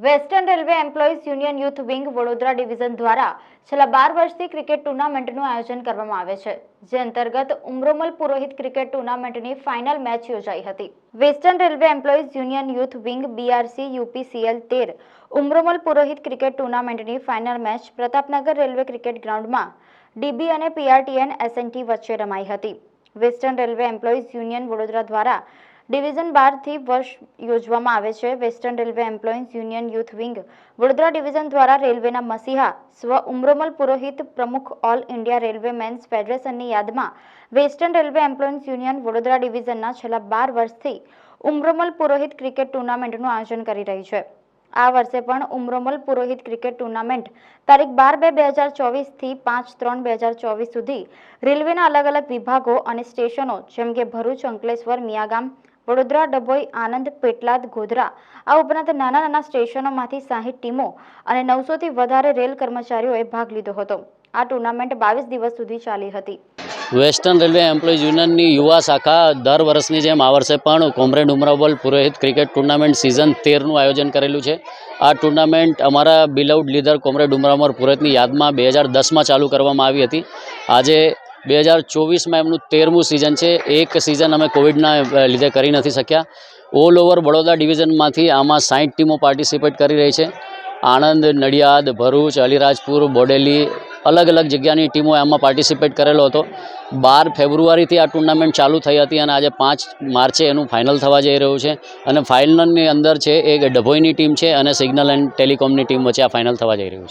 Western railway employees union youth wing Vadodara division દ્વારા છેલ્લા 12 વર્ષથી ક્રિકેટ ટુર્નામેન્ટનું આયોજન કરવામાં આવે છે, જે અંતર્ગત ઉમરોમલ પુરોહિત ક્રિકેટ ટુર્નામેન્ટની ફાઇનલ મેચ યોજાઈ હતી. Western railway employees union youth wing BRC UPCL 13 Umromal Purohit cricket ટુર્નામેન્ટની final match Pratapnagar railway cricket ગ્રાઉન્ડમાં DB અને PRTN SNT વચ્ચે રમાઈ હતી. Western railway employees union Vadodara દ્વારા ડિવિઝન 12 થી વર્ષ યોજવામાં આવે છે. Western railway employees union youth wing Vadodara division દ્વારા રેલવેના મસીહા સ્વ ઉમરોમલ પુરોહિત પ્રમુખ ઓલ ઇન્ડિયા રેલવે મેન્સ ફેડરેશનની યાદમાં western railway employees union Vadodara ડિવિઝનના છેલ્લા 12 વર્ષથી ઉમરોમલ પુરોહિત ક્રિકેટ ટુર્નામેન્ટનું આયોજન કરી રહી છે. આ વર્ષે પણ ઉમરોમલ પુરોહિત ક્રિકેટ ટુર્નામેન્ટ તારીખ 12/2/2024 થી 5/3/2024 સુધી રેલવેના અલગ અલગ વિભાગો અને સ્ટેશનો જેમ કે ભરૂચ, અંકલેશ્વર, મિયાગામ, વડોદરા, ડભોઈ, આનંદ, પેટલાદ, ગોધરા આ ઉપરાંત નાના નાના સ્ટેશનોમાંથી 60 ટીમો અને 900 થી વધારે રેલ કર્મચારીઓએ ભાગ લીધો હતો. આ ટુર્નામેન્ટ 22 દિવસ સુધી ચાલી હતી. વેસ્ટર્ન રેલવે એમ્પ્લોઈઝ યુનિયનની યુવા શાખા દર વર્ષની જેમ આ વર્ષે પણ comrade ઉમરોમલ Purohit cricket tournament season 13નું આયોજન કરેલું છે. આ ટુર્નામેન્ટ અમારા બિલવડ લીડર કોમરેડ ઉમરોમલ પુરોહિતની યાદમાં 2010માં ચાલુ કરવામાં આવી હતી. આજે 2024માં એમનું 13મું સિઝન છે. એક સિઝન અમે કોવિડના લીધે કરી નથી શક્યા. ઓલ ઓવર બડોદરા ડિવિઝનમાંથી આમાં 60 ટીમો પાર્ટિસિપેટ કરી રહી છે. આણંદ, નડિયાદ, ભરૂચ, અલીરાજપુર, બોડેલી અલગ અલગ જગ્યાની ટીમો એમાં પાર્ટિસિપેટ કરેલો હતો. 12 ફેબ્રુઆરીથી આ ટુર્નામેન્ટ ચાલુ થઈ હતી અને આજે 5 માર્ચે એનું ફાઇનલ થવા જઈ રહ્યું છે. અને ફાઇનલની અંદર છે એક ડભોઈની ટીમ છે અને સિગ્નલ એન્ડ ટેલિકોમની ટીમ વચ્ચે આ ફાઇનલ થવા જઈ રહ્યું છે.